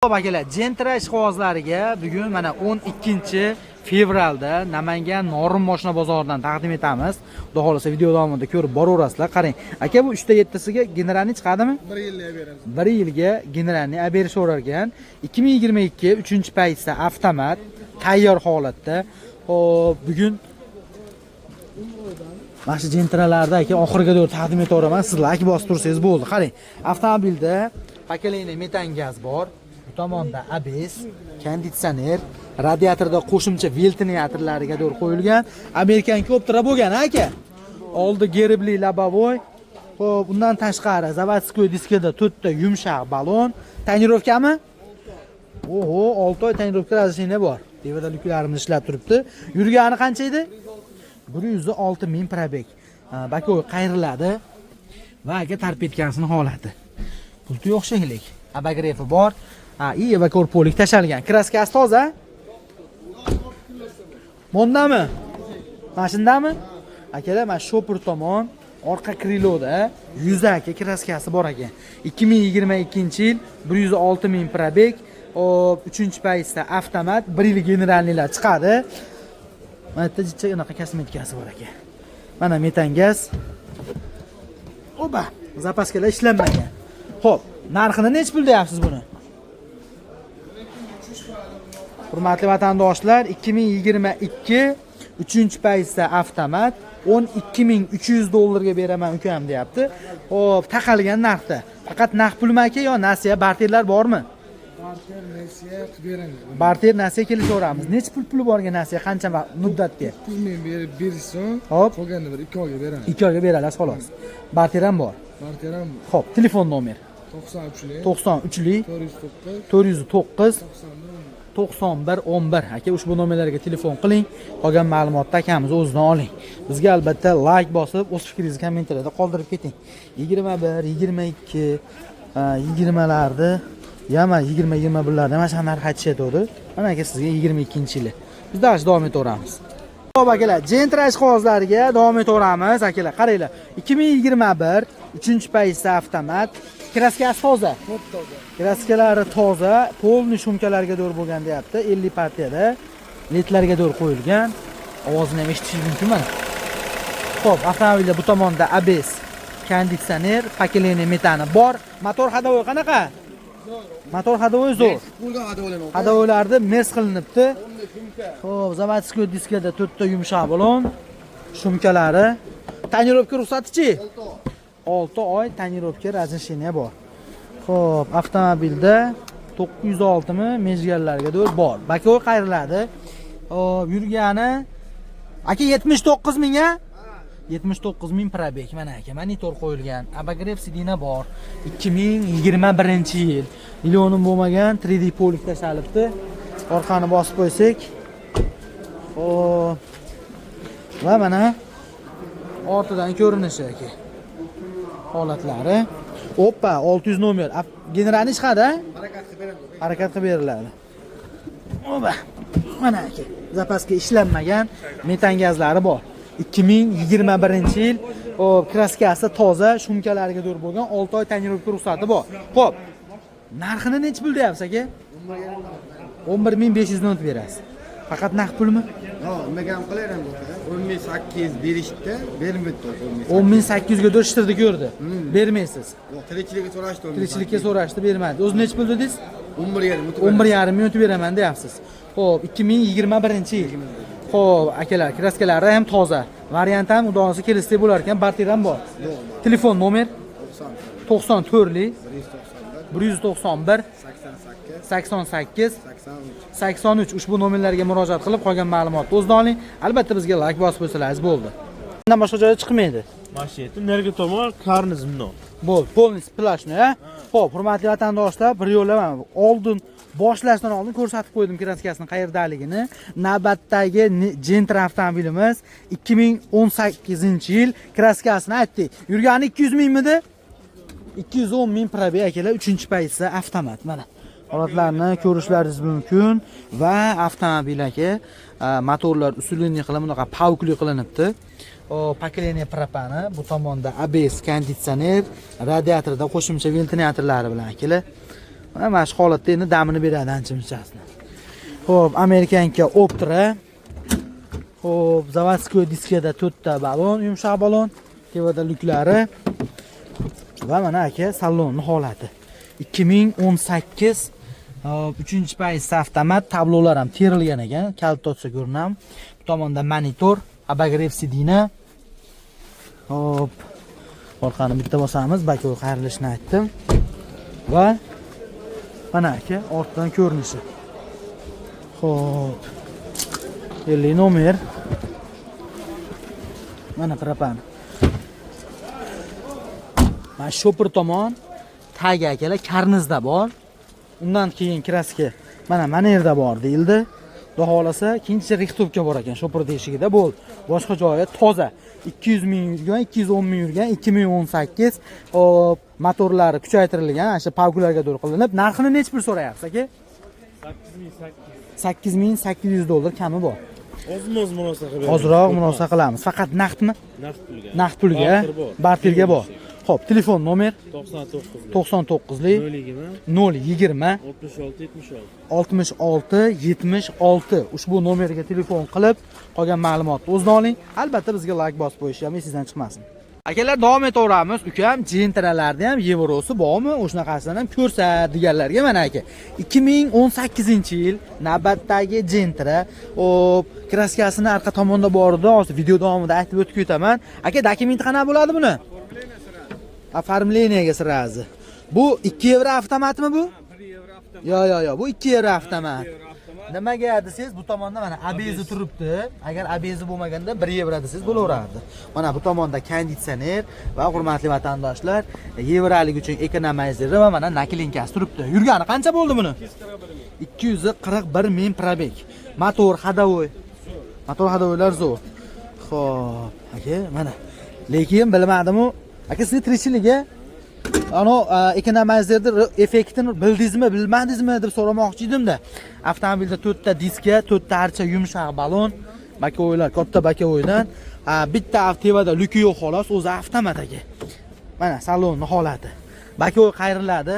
Akalar, Gentra ishqibozlariga bugun mana 12-fevralda Namangan Norin moshina bozoridan taqdim etamiz. Xudo xolasa video davomida ko'rib boraverasizlar. Qarang, aka bu 3ta7tasiga generalni chiqadimi? 1 yilga beramiz. 1 yilga generalni berishaverar ekan. 2022 3-paytda avtomat, tayyor holatda. Xo'p, bugun mana shu Gentralarda aka oxiriga doğru taqdim etaveraman. Sizlar aka bosib tursangiz bo'ldi. Qarang, avtomobilda pakeleniya metan gaz bor. Bu tomonda ABS, konditsioner, radiatorda qo'shimcha ventilyatorlariga doğru qo'yilgan. Amerikan koptera bo'lgan aka. Oldi geribli lobavoy. Xo'p, bundan tashqari zavodskoy diskada 4 ta yumshoq balon. Tonirovkami? Oho, 6 oy tonirovka razishini bor. Devada luklarimiz ishlab turibdi. Yurgani qancha edi? 106 ming probeg. Bakoy qayriladi va aka tarp etgansini holati. Pulti o'xshaylik. Abagrefi bor. Eva korpolik tashalgan. Kraskasi toza? Mondami? Mashinadami? Akalar, mana shopur tomon, orqa kriloda yuzaki kraskasi bor ekan. 2022-yil 106 ming probeg, 3-paytda avtomat, 1 yil generalnilar chiqadi. Mana bu yerda anaqa kosmetikasi bor ekan. Mana metan gaz. Oba, zapaskalar ishlanmagan. Xo'p, narxini nech pul deyapsiz buni? Hurmatli vatandoshlar, 2022 3-paytda avtomat 12300 dollarga beraman ukam deyapti. Xo'p, taqalgan narxda. Faqat naqd pulmi aka yo nasiya, barterlar bormi? Barter, nasiya qilib beramiz. Barter, nasiya kelishaveramiz. Nech puli borga nasiya, qancha muddatga? 9 ming berib berishsin. Hop, qolganda bir 2 oyga beramiz. 2 oyga beramiz xolos. Barter ham bor. Barter ham Xo'p, telefon nomer 93lik 93lik 409 409 9111. Aka, ushbu nomerlarga telefon qiling. Qolgan ma'lumotni akamiz o'zidan oling. Bizga albatta like bosib, o'z fikringizni kommentariyada qoldirib keting. 21, 22, 20larda, yana 20-21larda mana shu narx aytishadi. Mana aka sizga 22-yili. Biz davom etaveramiz. Xo'p akalar, Gentra ishqibozlariga davom etaveramiz akalar. Qaranglar, 2021 3-paytda avtomat, kraskasi toza. toza. Kraskalari toza, polni shumkalarga doğru bo'lgan deyapti. 50 partiyada ledlarga doğru qo'yilgan. Ovozini ham eshitish mumkin mana. Xo'p, avtomobilda bu tomonda ABS, konditsioner, pakeleniya metani bor. Motor hadovoy qanaqa? Motor hadovoy zo'r. Bo'lgan hadovoylar. Hadovoylarda mes qilinibdi. Xo'p, zavodskoy diskada 4 ta yumshoq balon, shumkalari. Tonirovka ruxsati-chi? 6 oy tonirovka razishini bor. Xo'p, avtomobilda 906 mi mezgillarga doğru bor. Bakoy qayriladi. Xo'p, yurgani aka 79 ming a? 79 ming probeg mana aka. Monitor qo'yilgan. Abagref sidina bor. 2021-yil. Millionim bo'lmagan 3D polik tashalibdi. Orqani bosib qo'ysak. Xo'p. Va mana ortidan ko'rinishi aka. Holatlari. Oppa, 600 nomer. Generalni chiqadi, Harakat qilib beramiz. harakat qilib beriladi. Oba. Mana aka, zapaska ishlanmagan metan gazlari bor. 2021-yil. Xo'p, kraskasi toza, shumkalariga doğru bo'lgan 6 oy tonirovka ruxsati bor. Xo'p. Narxini nech pul deyapsiz aka? 11500 dan o'tib berasiz. Faqat naqd pulmi? Ha, nimaga ham qilaveramiz aka? 10800 berishdi, bermaydi. 10800 ga do'shtirdi ko'rdi. Bermaysiz. Yo'q, tirikchilikka so'rashdi. Tirikchilikka so'rashdi, bermadi. O'zi nech pul dedingiz? 11,5 11,5 ming o'tib beraman deyapsiz. Xo'p, 2021-yil. Xo'p, akalar, kraskalari ham toza. Variant ham udonisi kelishsa bo'lar ekan, barter ham bor. Telefon nomer 94lik 191 88 83. Ushbu nomerlarga murojaat qilib qolgan ma'lumotni o'zida oling. Albatta bizga like bosib qo'ysalaringiz bo'ldi. Bundan boshqa joyga chiqmaydi. Mashina nerga tomon qarniz mino. Bo'ldi, polnis splashni, ha? Xo'p, hurmatli vatandoshlar, bir yo'lama oldin boshlashdan oldin ko'rsatib qo'ydim kraskasining qayerdaligini. Navbatdagi Gentra avtomobilimiz 2018-yil kraskasini aytdik. Yurgani 200 mingmidi? 210 ming probeg akalar, 3-paytda avtomat mana. Holatlarni ko'rishlaringiz mumkin va avtomobil aka motorlar usulini qilib bunaqa pavkli qilinibdi. pakeleniya propani, bu tomonda ABS konditsioner, radiatorda qo'shimcha ventilyatorlari bilan kelar. Mana shu holatda endi damini beradi ancha-munchasini. Xo'p, Amerikanka Optra. Xo'p, заводской diskada 4 ta balon, yumshoq balon, tevada lyuklari va mana aka salonning holati. 2018 3-paysi avtomat, tablolar ham terilgan ekan, kalit otsa ko'rinam. Bu tomonda monitor, abagrev sidina. Hop. Orqani bitta bosamiz, bakoy qayrilishini aytdim. Va mana aka ortdan ko'rinishi. Hop. 50 nomer. Mana propan. Mana shopir tomon tag akalar karnizda bor. Undan keyin kraska mana yerda bor deyildi. Xudo xolasa keyincha rixtovka bor ekan shopir teshigida bo'ldi. Boshqa joyi toza. 200 ming yurgan, 210 ming yurgan 2018 hop motorlari kuchaytirilgan, o'sha pavkularga to'g'ri qilinib, narxini necha pul so'rayapsiz aka? 8800 dollar kami bor. Ozmoz munosabat qilamiz. Hozirroq munosabat qilamiz. Faqat naqdmi? Naqd pulga. Naqd pulga, barterga bor. Xo'p, telefon nomer 99 lik 020 66 76 ushbu nomerga telefon qilib qolgan ma'lumotni o'zini oling. Albatta bizga like bosib qo'yish ham esingizdan chiqmasin. Akalar, davom etaveramiz. Ukam jentralarda ham yevrosi bormi? O'shanaqasidan ham ko'rsat deganlarga mana aka. 2018-yil navbatdagi jentra, hop, kraskasini orqa tomonda bor edi. Hozir video davomida aytib o'tib ketaman. Aka, dokument qana bo'ladi buni? Оформлениyaga sirazi. Bu 2 yevro avtomatmi bu? 1 yevro avtomat. Yo, bu 2 yevro avtomat. Nimaga desangiz, bu tomonda mana abezi turibdi. Agar abezi bo'lmaganda 1 yevro desangiz bo'laverardi. Mana bu tomonda konditsioner va hurmatli vatandoshlar, yevrolik uchun ekonomizeri va mana naklinkasi turibdi. Yurgani qancha bo'ldi buni? 241 ming probeg. Motor ходовой. Motor ходовойlar zo'r. Xo'p, aka, mana. Lekin bilmadim-u, aka siz tirikchiligiga ekonomizerni effektini bildingizmi, bilmadingizmi deb so'ramoqchi edim-da. Avtomobilda 4 ta diska, 4 ta archa yumshoq balon, bakoylar, katta bakoydan, bitta avtovada lyuki yo'q xolos, o'zi avtomat aka. Mana salonning holati. Bakoy qayriladi,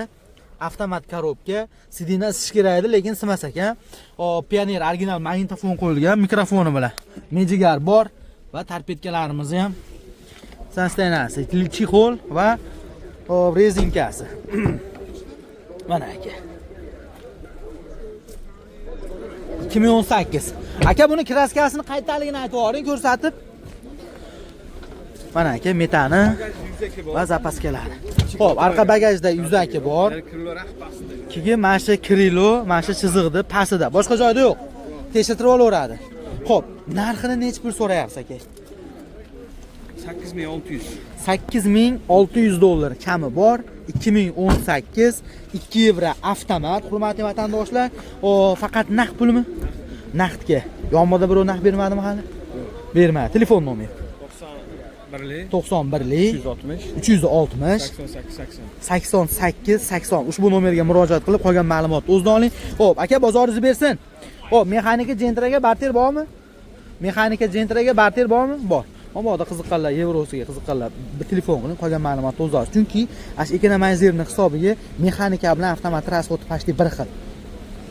avtomat korobka, sidina isish kerak edi, lekin simas ekan. Pioneer original magnitofon qo'yilgan, mikrofoni bilan. Mejigar bor va torpedkalarimiz ham sanstanasi, chixol va rezinkasi. Mana aka. 2018. Aka, buni kraskasini qaytaligini aytib yuboring, ko'rsatib. Mana aka, metani va zapaskalari. Xo'p, orqa bagajda yuzaki bor. Keyin mana shu krilo, mana shu chiziqda, pastida, boshqa joyda yo'q. Tekshirtirib olaveradi. Xo'p, narxini necha pul so'rayapsiz aka? 8600. 8600 dollar kami bor. 2018 2 yevro avtomat, hurmatli vatandoshlar. Faqat naqd pulmi? Naqdga. Yonmada birov naqd bermadimi hali? Bermadi. Telefon nomeri 91 360 88 80. Ushbu nomerga murojaat qilib qolgan ma'lumotni o'zida oling. Xo'p, aka, bozoringiz bersin. Xo'p, mexanika jentraga barter bormi? Mexanika jentraga barter bormi? Bor. Mabodo qiziqqanlar, yevrosiga qiziqqanlar, bir telefon qiling, qolgan ma'lumotni o'zida olish. Chunki ash ekonomizerning hisobiga mexanika bilan avtomat transport pashti bir xil.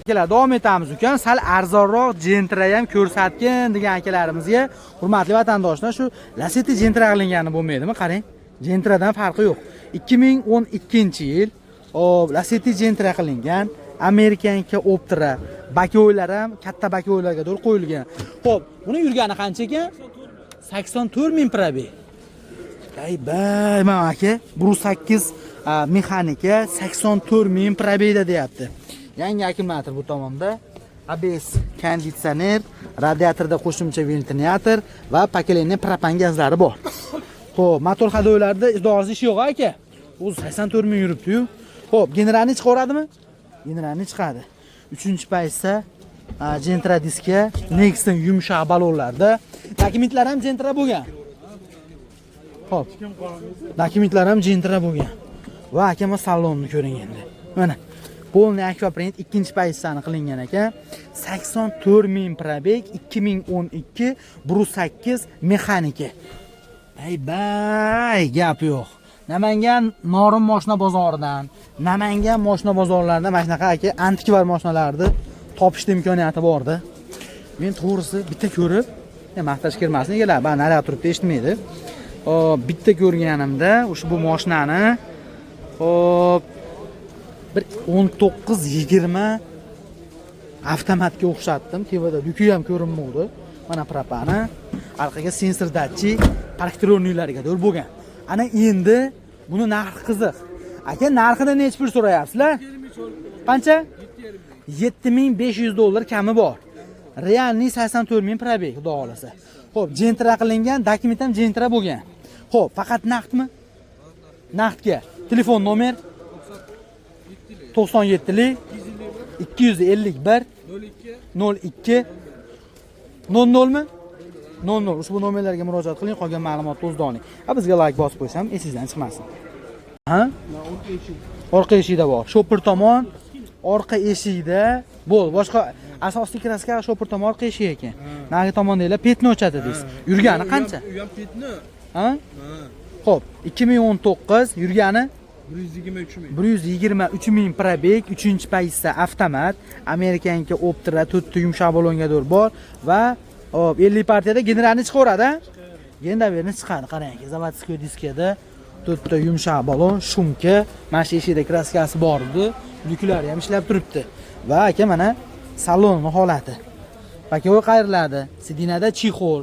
Akalar, davom etamiz ukan. Sal arzonroq jentra ham ko'rsatgan degan akalarimizga, hurmatli vatandoshlar, shu Lacetti jentra qilingani bo'lmaydimi? Qarang, jentradan farqi yo'q. 2012-yil Lacetti jentra qilingan, Amerikanka Optra, bakoylar ham katta bakoylarga to'g'ri qo'yilgan. Xo'p, buni yurgani qancha ekan? 84 ming probeg. Mana aka, 8 mexanika 84 ming probegda deyapti. Yangi akkumulyator bu tomonda, ABS konditsioner, radiatorda qo'shimcha ventilyator va pakeleniya propan gazlari bor. Xo'p, motor ходовойlarda izdorsiz ish yo'q aka. O'zi 84 ming yuribdi-yu. Xo'p, generalni chiqaradimi? Generalni chiqadi. 3-paysa jentra diska, Next'ning yumshoq balonlarda. Dokumentlar ham jentra bo'lgan. Xo'p. Dokumentlar ham jentra bo'lgan. Va akama salonni ko'ring endi. Mana polniy akvaprint 2-paysani qilingan ekan. 84 ming probeg, 2012 1.8 mexanika. Bay, gap yo'q. Namangan Norin moshina bozoridan, Namangan moshina bozorlarida mana shunaqa aka antikvar moshinalarni topishda imkoniyati bordi. Men to'g'risi bitta ko'rib, maqtash kelmasin, egalar, ba naryoq turibdi, eshitmaydi. Bitta ko'rganimda ushbu mashinani hop bir 19-20 avtomatga o'xshatdim. Tevada duki ham ko'rinmaydi. Mana propani, orqaga sensor datchik, parktroniklariga do'l bo'lgan. Ana endi buni narxi qiziq. Aka, narxini necha pul so'rayapsizlar? Qancha? 7500 dollar kami bor. Realni 84 ming probeg, xudo xolasa. Xo'p, jentra qilingan, dokument ham jentra bo'lgan. Xo'p, faqat naqdmi? Naqdga. Telefon nomer 97lik 251 02 00 mi? 00. Ushbu nomerlarga murojaat qiling, qolgan ma'lumotni o'zida oling. Bizga like bosib qo'ysam, esingizdan chiqmasin. Ha? Orqa eshikda bor. Shopir tomon orqa eshikda bo'l. Boshqa asosiy kraska shopir tomon orqa eshik ekan. Nari tomondaglar petni ochadi deysiz. Yurgani qancha? U ham petni. Ha? Xo'p, 2019 yurgani 123 ming. 123 ming probeg, 3-pozitsiya avtomat, Amerikanka Optra 4 yumshoq balonga do'r bor va hop 50 partiyada generalni chiqaradi. Gendaverni chiqadi. Qarang, zavodskiy diskada 4 yumshoq balon, shumka, mana shu eshikda kraskasi bor edi. Lyuklari ham ishlab turibdi. Va aka mana salonning holati. Pakovoy qayriladi. Sidinada chexol,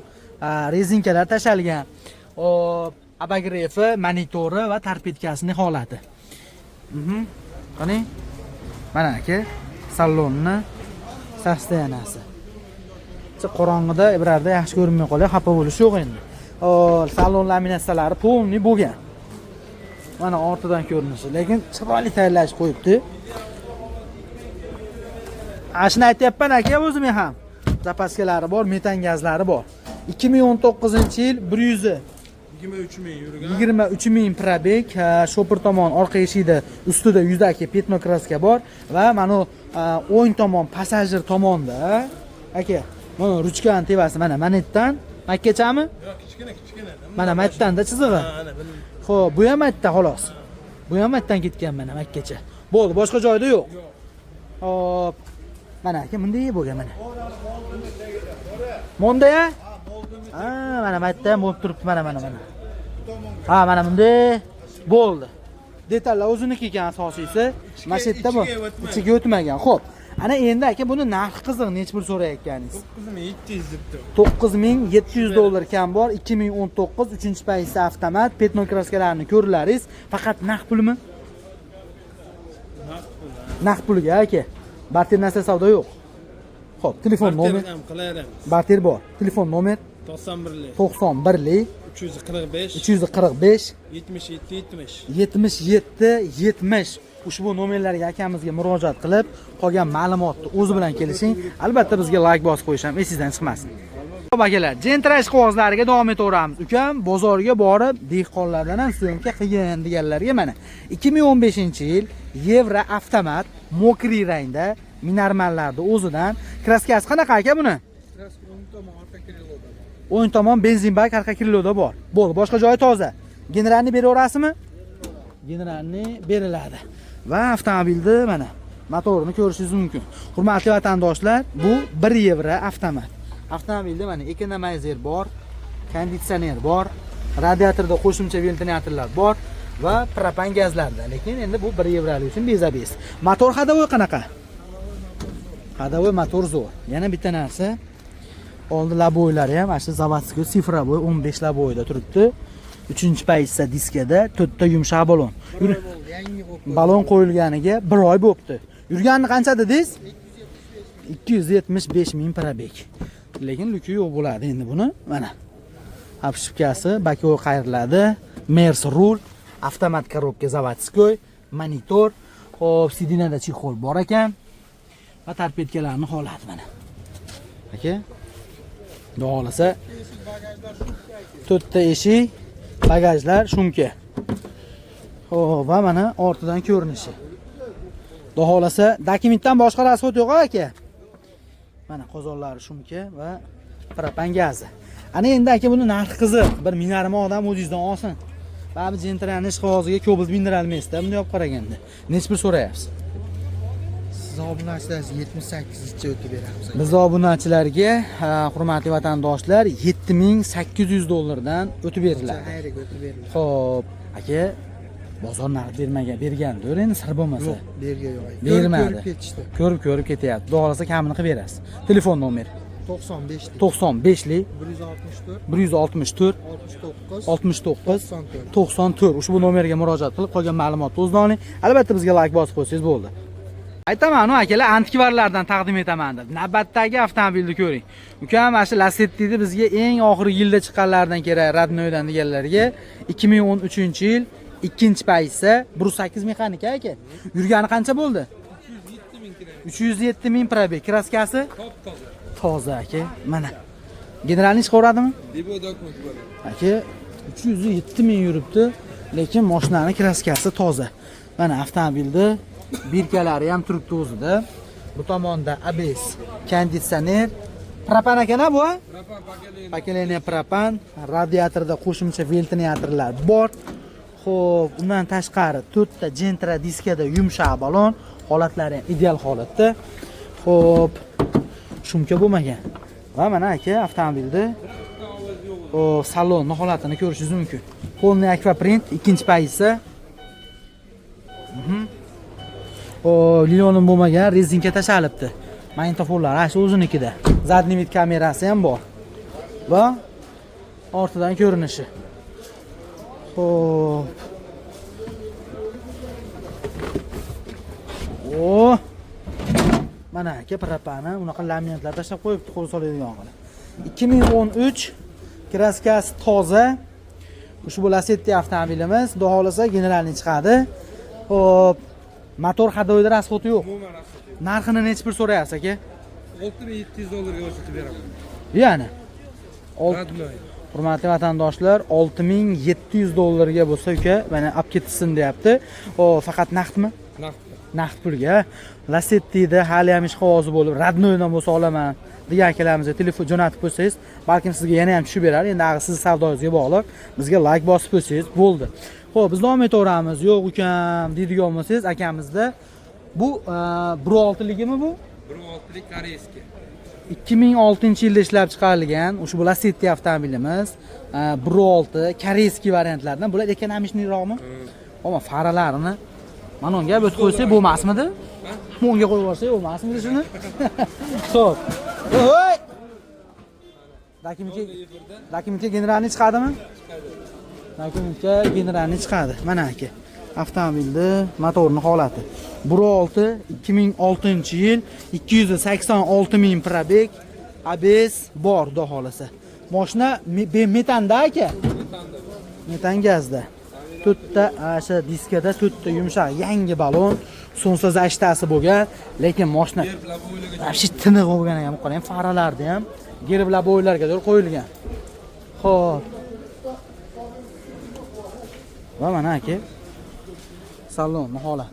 rezinkalar tashalgan. Abagrefi, monitori va torpedkasining holati. Qani? Mana aka salonni sostoyanasi. Qorong'ida birarda yaxshi ko'rinmay qoladi, xafa bo'lish yo'q endi. Salon laminatsiyalari polni bo'lgan. Mana ortidan ko'rinishi, lekin chiroyli tayyorlash qo'yibdi. Ashni aytayapman aka, o'zim ham. Zapaskalari bor, metan gazlari bor. 2019-yil 23 ming yurgan. 23 ming probeg, shopir tomon orqa eshikda ustida yuzaki petno kraska bor va mana o'ng tomon passajir tomonda aka, mana ruchkaning tevasi mana manetdan makkachami? Yo'q, kichkina. Mana mattanda chizig'i. Ana bil. Xo'p, bu ham matta xolos. Bu ham matdan ketgan mana makkacha. Bo'ldi, boshqa joyda yo'q. Hop. Mana aka bunday bo'lgan mana. Monda-ya? Mana matta ham bo'lib turibdi mana. Mana bunday bo'ldi. Detallar o'ziniki ekan asosiysi. Mana shu yerda bu ichiga o'tmagan. Xo'p. Ana endi aka buni narxi qiziq, necha pul so'rayotganingiz? 9700 debdi. 9700 dollar kam bor, 2019 3-pozitsiya avtomat, petno kraskalarni ko'rlaringiz, faqat naqd pulmi? Naqd pulga aka. Barter narsa savdo yo'q. Xo'p, telefon nomer ham qilaveramiz. Barter bor. Telefon nomer 91lik 345 77 ushbu nomerlarga akamizga murojaat qilib, qolgan ma'lumotni o'zi bilan kelishing. Albatta bizga like bosib qo'yish ham esingizdan chiqmasin. Xo'p akalar, jentrash qog'ozlariga davom etaveramiz. Ukam bozorga borib, dehqonlardan ham syomka qilgan deganlarga mana 2015-yil Yevro avtomat mokriy rangda minarmallarda o'zidan kraskasi qanaqa aka buni? Kraska o'ng tomon orqa kriloda. O'ng tomon benzin bak, orqa kriloda bor. Bo'ldi, boshqa joyi toza. Generalni beraverasizmi? Generalni beriladi. Va avtomobilni mana motorini ko'rishingiz mumkin. Hurmatli vatandoshlar, bu 1 yevro avtomat. Avtomobilda mana ekonomizer bor, konditsioner bor, radiatorda qo'shimcha ventilyatorlar bor va propan gazlarda. Lekin endi bu 1 yevrolik uchun bezabez. Motor hadavoy qanaqa? Hadavoy motor zo'r. Yana bitta narsa. Oldi laboylari ham mana shu zavodskiy sifrovoy 15 laboyda turibdi. 3-pozitsiya diskada 4 ta yumshoq balon. Balon qo'yilganiga 1 oy bo'libdi. Yurgani qancha dedingiz? 275 ming probeg. Lekin luki yo'q bo'ladi endi buni. Mana. Obshipkasi, bakoy qayriladi, Mers rul, avtomat korobka zavodskiy, monitor, xo'p, sidinada chexol bor ekan. Va torpedkalarning holati mana. Aka. Xohlasa 4 ta eshik, bagajlar, shumka. Xo'p, va mana ortidan ko'rinishi. Xohlasa dokumentdan boshqa rasxod yo'q aka. Mana qozonlari shumka va propan gazi. Ana endi aka buni narxi qiziq. Bir minarma odam o'zingizdan olsin. Babi jentranish qog'oziga Cobalt bindirolmaysizda, bunday olib qaraganda. Necha pul so'rayapsiz? Siz obunachilarga 78 o'tib beramiz. Biz obunachilarga, hurmatli vatandoshlar, 7800 dollardan o'tib beriladi. Xayriga o'tib beriladi. Xo'p, aka, bozor narx bergandir, endi sir bo'lmasa. Yo'q, berga yo'q. Bermadi. Ko'rib ketishdi. Ko'rib ketyapti. Xudo xolasa kamini qilib berasiz. Telefon nomeri 95 95lik 164 164 69 69 94. Ushbu nomerga murojaat qilib qolgan ma'lumotni o'zida oling. Albatta bizga like bosib qo'ysangiz bo'ldi. Aytaman, akalar, antikvarlardan taqdim etaman deb. Navbatdagi avtomobilni ko'ring. Ukam mana shu Lacetti'ni bizga eng oxirgi yilda chiqqanlardan kerak, Radnoydan deganlarga 2013-yil 2-paysa 1.8 mexanika aka. Yurgani qancha bo'ldi? 307 ming probeg. Kraskasi toza aka. Mana. Generalni chiqaradimi? Aka 307 ming yuribdi, lekin mashinani kraskasi toza. Mana avtomobilda birkalari ham turibdi o'zida. Bu tomonda ABS, konditsioner, propan ekan bu? Pakeleniya propan, radiatorda qo'shimcha ventilyatorlar bor. Xo'p, undan tashqari 4 ta Gentra diskada yumshoq balon, holatlari ham ideal holatda. Xo'p, shumka bo'lmagan. Va mana aka avtomobilda salon holatini ko'rishingiz mumkin. Polniy akvaprint 2-paysa. Lionim bo'lmagan, rezinka tashalibdi. Magnitofonlar shu o'zinikida. Zadniy vid kamerasi ham bor. Va ortidan ko'rinishi. Xo'p. Mana aka propani, unaqa laminatlar tashlab qo'yibdi, qo'l soladigan qilib. 2013 kraskasi toza. Ushbu Lacetti avtomobilimiz, xudo xolasa generalni chiqadi. Xo'p. Motor hadoyda rasxoti yo'q. Narxini necha pul so'rayapsiz aka? 6700 dollarga o'rnatib beraman. Ya'ni Radnoy. hurmatli vatandoshlar, 6700 dollarga bo'lsa uka, mana olib ketsin deyapti. Faqat naqdmi? Naqd. Naqd pulga. Lacetti'da hali ham ish qog'ozi bo'lib, Radnoydan bo'lsa olaman degan akalarimizni telefon jo'natib qo'ysangiz, balkim sizga yana ham tushib berar. Endi siz savdoyingizga bog'liq. Bizga like bosib qo'ysangiz bo'ldi. Xo'p, biz davom etaveramiz. Yo'q ukam deydigan bo'lsangiz, akamizda bu 1.6ligimi bu? 1.6lik koreyskiy. 2006-yilda ishlab chiqarilgan ushbu Lacetti avtomobilimiz 1.6 koreyskiy variantlardan bo'ladi, lekin hamishniroqmi? Ammo faralarini mana unga o'tib qo'ysak bo'lmasmidi? Unga qo'yib yuborsak bo'lmasmidi shuni? Xo'p. Voy! Dakimitga generalni chiqadimi? Dakimitga generalni chiqadi. Mana aka. Avtomobilni motorning holati. 1.6 2006-yil 286 ming probeg, ABS bor, xudo xolasa. Mashina metanda aka. Metan gazda. 4 ta o'sha diskada 4 ta yumshoq yangi balon, sonsiz ashtasi bo'lgan, lekin mashina ashi tiniq bo'lgan ekan, qarang, faralarni ham gerblar bo'ylarga to'g'ri qo'yilgan. Xo'p. Va mana aka. Salon holat.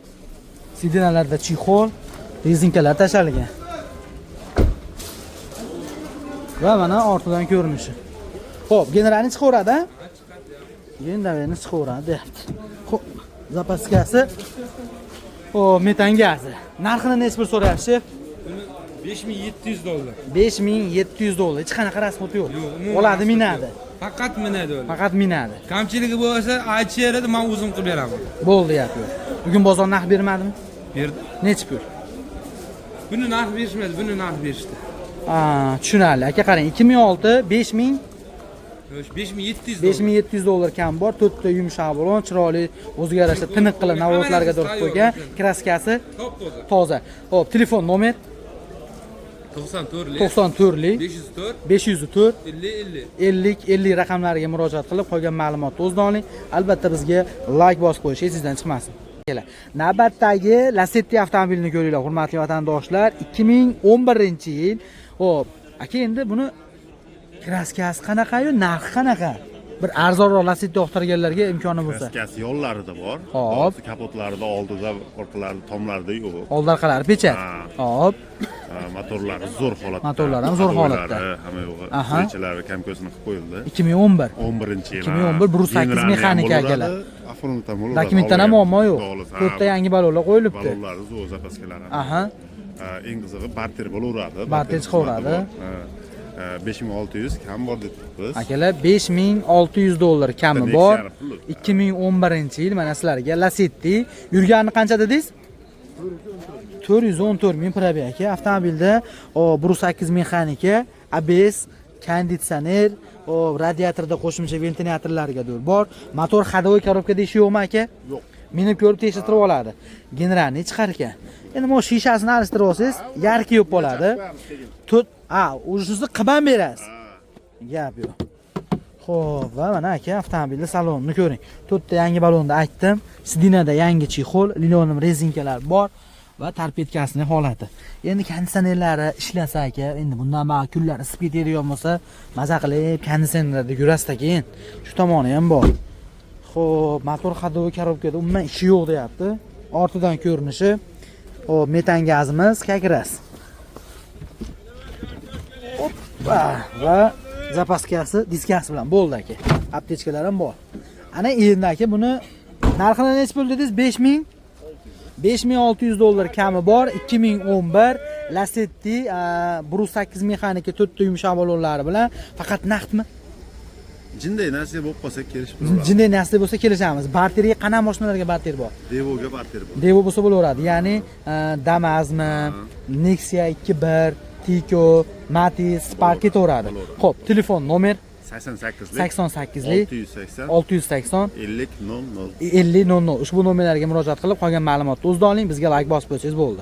Sidinalarda chixol, rezinkalar tashalgan. Va mana ortidan ko'rinishi. Xo'p, generalni chiqaveradi. Generalni chiqaveradi, deyapti. Xo'p, zapaskasi. Metan gazi. Narxini necha pul so'rayapsiz? 5700 dollar. 5700 dollar. Hech qanaqa rasxoti yo'q. Oladi, minadi. Faqat minadi o'zi. Faqat minadi. Kamchiligi bo'lsa, aytisheradi, men o'zim qilib beraman. Bo'ldi, deyapti. Bugun bozor narx bermadimi? Berdi. Necha pul? Buni narx berishmadi, buni narx berishdi. Tushunarli. Aka qarang, 2006 5000 5700 dollar. 5700 dollar kam bor. 4 ta yumshoq balon, chiroyli, o'ziga yarasha tiniq qilib navodlarga dorib qo'ygan. Kraskasi toza. Xo'p, telefon nomer 94lik 504 50 raqamlariga murojaat qilib qolgan ma'lumotni o'zida oling. Albatta bizga like bosib qo'yish esingizdan chiqmasin. Navbatdagi Lacetti avtomobilini ko'ringlar, hurmatli vatandoshlar. 2011-yil. Xo'p, aka endi buni kraskasi qanaqa-yu, narxi qanaqa? bir arzonroq Lacetti yoqtirganlarga imkoni bo'lsa. Kraskasi yo'llarida bor. Hop. Kapotlarida, oldida, orqalarida, tomlarida yo'q. Old orqalari pechat. Ha. Hop. Motorlari zo'r holatda. Motorlari ham zo'r holatda. Hamma yo'g'i. Aha. Sechilari kamko'sini qilib qo'yildi. 2011. 11-yil. 2011 Brus 8 mexanika akalar. Afronta bo'ladi. Dokumentdan ham muammo yo'q. To'rtta yangi balonlar qo'yilibdi. Balonlari zo'r zapaskalari. Aha. Eng qizig'i barter bo'laveradi. Barter chiqaveradi. 5600 kam bor dedik biz. Akalar $5600 kami bor. 2011-yil mana sizlarga Lacetti. Yurgani qancha dedingiz? 414 ming probeg aka. Avtomobilda Brus 8 mexanika, ABS, konditsioner, radiatorda qo'shimcha ventilyatorlarga bor. Motor ходовой korobkada ishi yo'qmi aka? Yo'q. Minib ko'rib tekshirtirib oladi. Generalni chiqar ekan. Endi bu shishasini alishtirib olsangiz, yarki yo'q bo'ladi. O'shisi qilib ham berasiz. Gap yo'q. Xo'p, va mana aka avtomobilning salonini ko'ring. To'rtta yangi balonni aytdim. Sidinada yangi chexol, linoleum rezinkalar bor va torpedkasining holati. Endi konditsionerlari ishlasa aka, endi bundan baqa kunlar isib ketadigan bo'lsa, maza qilib konditsionerlarda yurasiz keyin. Shu tomoni ham bor. Xo'p, motor ходовой korobkada umuman ishi yo'q deyapti. Ortidan ko'rinishi. Xo'p, metan gazimiz, kakras. Va zapaskasi, diskasi bilan bo'ldi aka. Aptechkalar ham bor. Ana endi aka buni narxini necha pul dedingiz? 5600 kami bor. 2011 Lacetti Brus 8 mexanika 4 ta yumshoq balonlari bilan faqat naqdmi? Jinday narsa bo'lib qolsa kelishib bo'laveradi. Jinday narsa bo'lsa kelishamiz. Barteriga qanaqa mashinalarga barter bor? Devoga barter bor. Devo bo'lsa bo'laveradi. Ya'ni Damazmi, Nexia 21, Tico, Matiz, Spark ketaveradi. Xo'p, telefon nomer 88lik 680 50 00. 50 00. Ushbu nomerlarga murojaat qilib qolgan ma'lumotni o'zida oling, bizga like bosib qo'ysangiz bo'ldi.